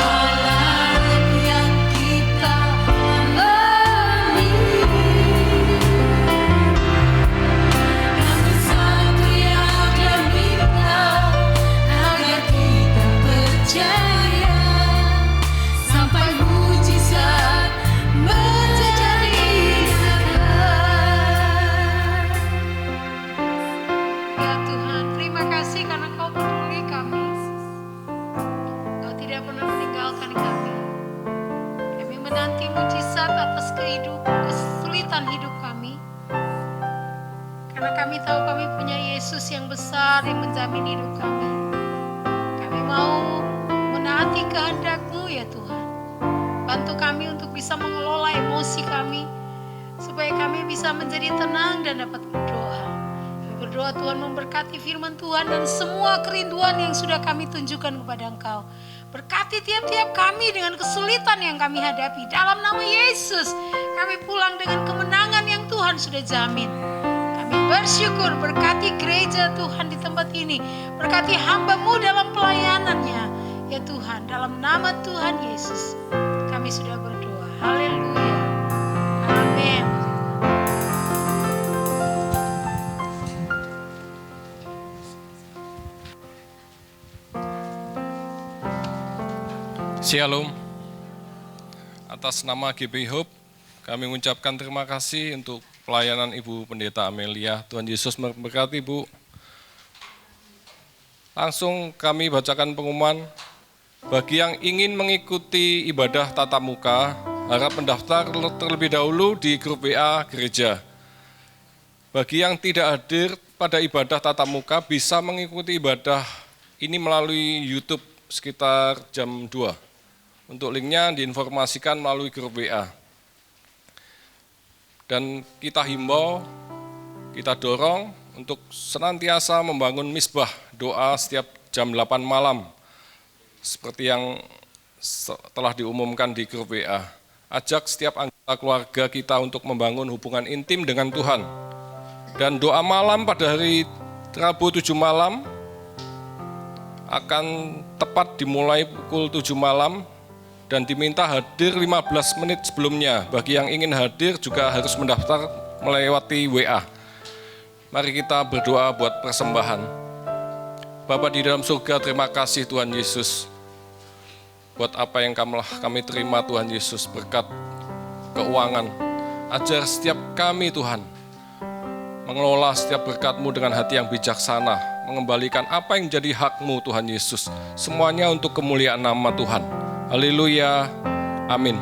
persoalan yang kita alami. Namun satu yang Dia minta, agar kita percaya sampai mujizat menjadi nyata. Ya Tuhan, terima kasih karena Kau peduli kami. Kau tidak pernah meninggalkan kami. Kami menanti mujizat atas kesulitan hidup kami. Karena kami tahu kami punya Yesus yang besar yang menjamin hidup kami. Kami mau menaati kehendak-Mu ya Tuhan. Bantu kami untuk bisa mengelola emosi kami, supaya kami bisa menjadi tenang dan dapat berdoa. Kami berdoa Tuhan memberkati firman Tuhan dan semua kerinduan yang sudah kami tunjukkan kepada Engkau. Berkati tiap-tiap kami dengan kesulitan yang kami hadapi. Dalam nama Yesus, kami pulang dengan kemenangan yang Tuhan sudah jamin. Kami bersyukur, berkati gereja Tuhan di tempat ini. Berkati hamba-Mu dalam pelayanannya. Ya Tuhan, dalam nama Tuhan Yesus, kami sudah berdoa. Haleluya. Amin. Shalom. Atas nama GBI Hope, kami mengucapkan terima kasih untuk pelayanan Ibu Pendeta Amelia. Tuhan Yesus memberkati Ibu. Langsung kami bacakan pengumuman. Bagi yang ingin mengikuti ibadah tatap muka, harap mendaftar terlebih dahulu di grup WA gereja. Bagi yang tidak hadir pada ibadah tatap muka, bisa mengikuti ibadah ini melalui YouTube sekitar jam 2. Untuk linknya diinformasikan melalui grup WA. Dan kita himbau, kita dorong untuk senantiasa membangun misbah doa setiap jam 8 malam. Seperti yang telah diumumkan di grup WA. Ajak setiap anggota keluarga kita untuk membangun hubungan intim dengan Tuhan. Dan doa malam pada hari Rabu 7 malam akan tepat dimulai pukul 7 malam dan diminta hadir 15 menit sebelumnya. Bagi yang ingin hadir juga harus mendaftar melewati WA. Mari kita berdoa buat persembahan. Bapa di dalam surga, terima kasih Tuhan Yesus. Buat apa yang kami terima Tuhan Yesus, berkat keuangan. Ajar setiap kami Tuhan, mengelola setiap berkat-Mu dengan hati yang bijaksana, mengembalikan apa yang jadi hak-Mu Tuhan Yesus. Semuanya untuk kemuliaan nama Tuhan. Haleluya. Amin.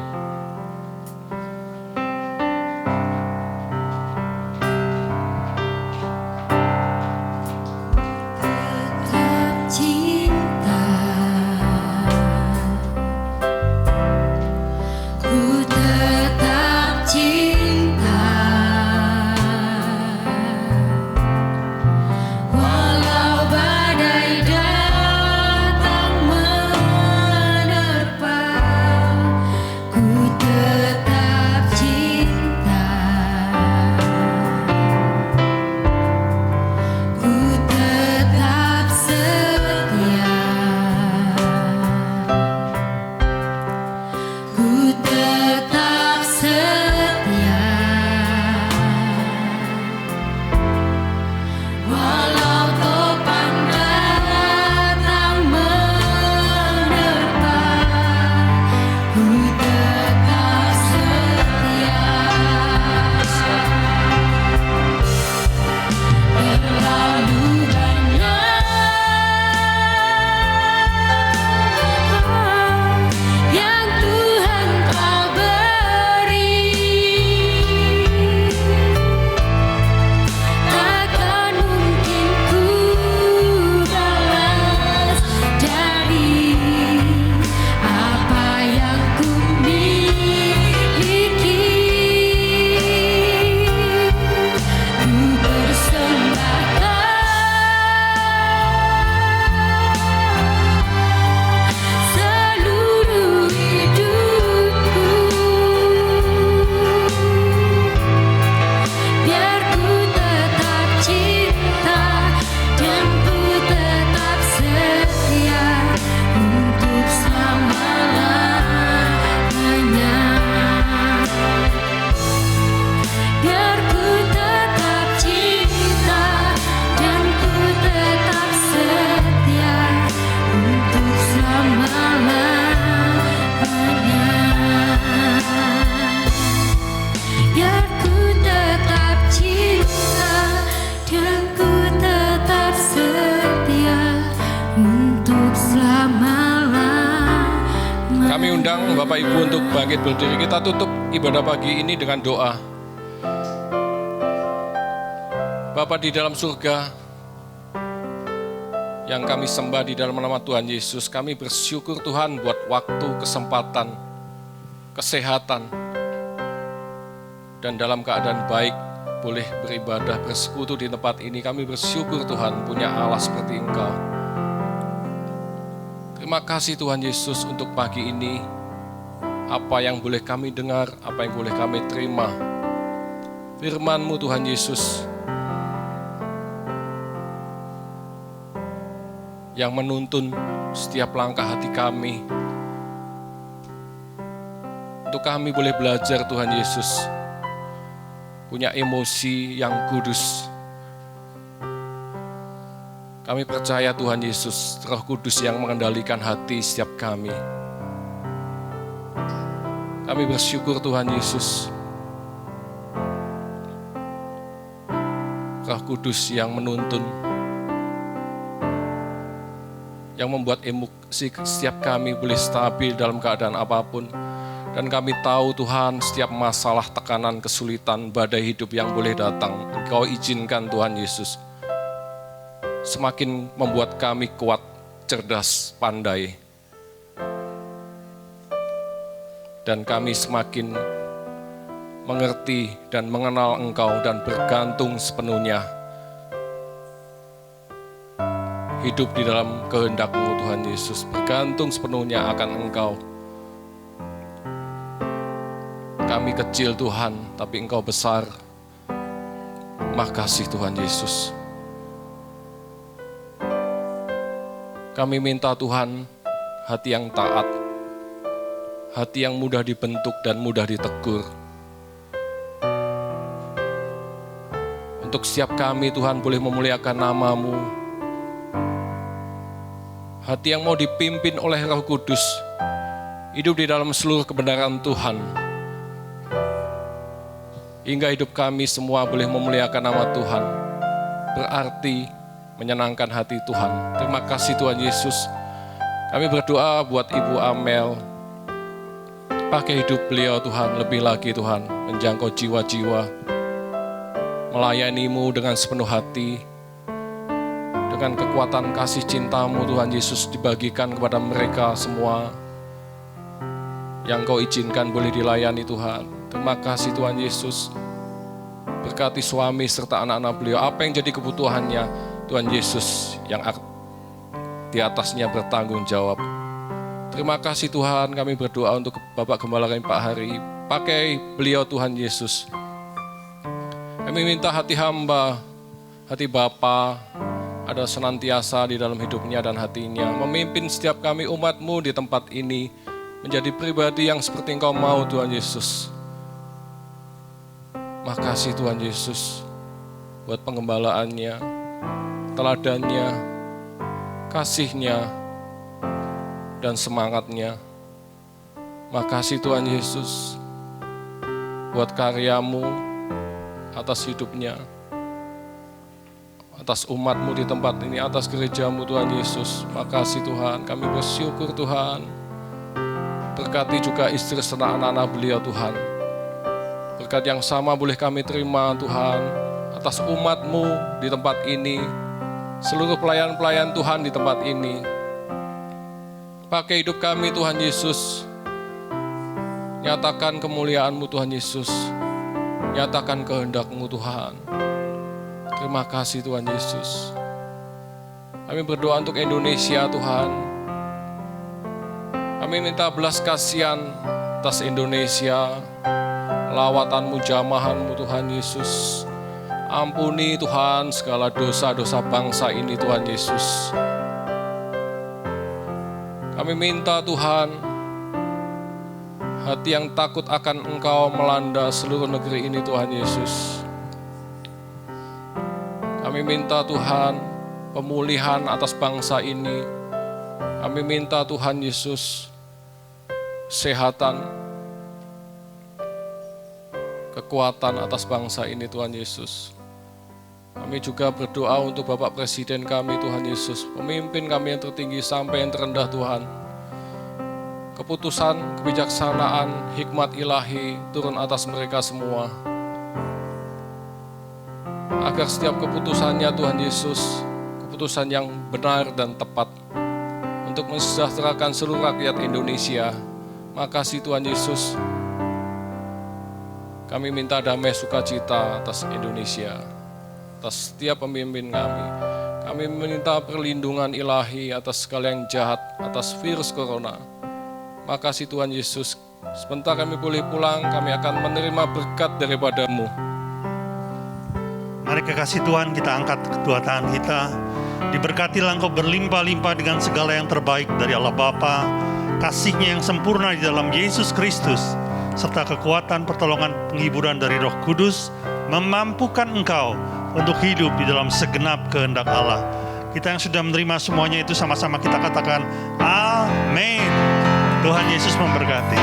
Kami undang Bapak Ibu untuk bangkit berdiri. Kita tutup ibadah pagi ini dengan doa. Bapa di dalam surga, yang kami sembah di dalam nama Tuhan Yesus, kami bersyukur Tuhan buat waktu, kesempatan, kesehatan, dan dalam keadaan baik boleh beribadah, bersekutu di tempat ini. Kami bersyukur Tuhan punya Allah seperti Engkau. Terima kasih Tuhan Yesus untuk pagi ini. Apa yang boleh kami dengar, apa yang boleh kami terima. Firman-Mu Tuhan Yesus yang menuntun setiap langkah hati kami. Untuk kami boleh belajar Tuhan Yesus, punya emosi yang kudus. Kami percaya Tuhan Yesus, Roh Kudus yang mengendalikan hati setiap kami. Kami bersyukur Tuhan Yesus, Roh Kudus yang menuntun, yang membuat emosi setiap kami boleh stabil dalam keadaan apapun. Dan kami tahu Tuhan, setiap masalah, tekanan, kesulitan, badai hidup yang boleh datang, Engkau izinkan Tuhan Yesus, semakin membuat kami kuat, cerdas, pandai. Dan kami semakin mengerti dan mengenal Engkau dan bergantung sepenuhnya. Hidup di dalam kehendak-Mu Tuhan Yesus, bergantung sepenuhnya akan Engkau. Kami kecil Tuhan, tapi Engkau besar. Makasih Tuhan Yesus. Kami minta Tuhan hati yang taat, hati yang mudah dibentuk dan mudah ditegur. Untuk setiap kami Tuhan boleh memuliakan nama-Mu. Hati yang mau dipimpin oleh Roh Kudus, hidup di dalam seluruh kebenaran Tuhan. Hingga hidup kami semua boleh memuliakan nama Tuhan. Berarti menyenangkan hati Tuhan. Terima kasih Tuhan Yesus. Kami berdoa buat Ibu Amel, Pakai hidup beliau Tuhan, lebih lagi Tuhan, menjangkau jiwa-jiwa, melayani-Mu dengan sepenuh hati, dengan kekuatan kasih cinta-Mu Tuhan Yesus dibagikan kepada mereka semua yang Kau izinkan boleh dilayani Tuhan. Terima kasih Tuhan Yesus. Berkati suami serta anak-anak beliau, apa yang jadi kebutuhannya Tuhan Yesus yang di atasnya bertanggung jawab. Terima kasih Tuhan, kami berdoa untuk Bapak Gembala kami Pak Hari. Pakai beliau Tuhan Yesus. Kami minta hati hamba, hati Bapa ada senantiasa di dalam hidupnya dan hatinya, memimpin setiap kami umat-Mu di tempat ini, menjadi pribadi yang seperti Engkau mau Tuhan Yesus. Makasih Tuhan Yesus, buat penggembalaannya, teladannya, kasihnya, dan semangatnya. Makasih Tuhan Yesus, buat karya-Mu atas hidupnya, atas umat-Mu di tempat ini, atas gereja-Mu Tuhan Yesus. Makasih Tuhan, kami bersyukur Tuhan. Berkati juga istri serta anak-anak beliau Tuhan. Berkat yang sama boleh kami terima Tuhan, atas umat-Mu di tempat ini, seluruh pelayan-pelayan Tuhan di tempat ini. Pakai hidup kami Tuhan Yesus, nyatakan kemuliaan-Mu Tuhan Yesus, nyatakan kehendak-Mu Tuhan. Terima kasih Tuhan Yesus. Kami berdoa untuk Indonesia Tuhan. Kami minta belas kasihan atas Indonesia, lawatan-Mu, jamahan-Mu Tuhan Yesus. Ampuni Tuhan segala dosa-dosa bangsa ini Tuhan Yesus. Kami minta Tuhan, hati yang takut akan Engkau melanda seluruh negeri ini Tuhan Yesus. Kami minta Tuhan pemulihan atas bangsa ini. Kami minta Tuhan Yesus kesehatan, kekuatan atas bangsa ini Tuhan Yesus. Kami juga berdoa untuk Bapak Presiden kami Tuhan Yesus, pemimpin kami yang tertinggi sampai yang terendah Tuhan. Keputusan, kebijaksanaan, hikmat ilahi turun atas mereka semua. Agar setiap keputusannya Tuhan Yesus, keputusan yang benar dan tepat untuk mensejahterakan seluruh rakyat Indonesia. Makasih Tuhan Yesus. Kami minta damai sukacita atas Indonesia, atas setiap pemimpin kami. Kami minta perlindungan ilahi atas segala yang jahat, atas virus corona. Makasih Tuhan Yesus. Sebentar kami boleh pulang, kami akan menerima berkat daripada-Mu. Mari kekasih Tuhan, kita angkat kedua tangan kita. Diberkatilah Engkau berlimpah-limpah dengan segala yang terbaik dari Allah Bapa, kasih-Nya yang sempurna di dalam Yesus Kristus, serta kekuatan pertolongan penghiburan dari Roh Kudus, memampukan engkau untuk hidup di dalam segenap kehendak Allah. Kita yang sudah menerima semuanya itu sama-sama kita katakan, Amin. Tuhan Yesus memberkati.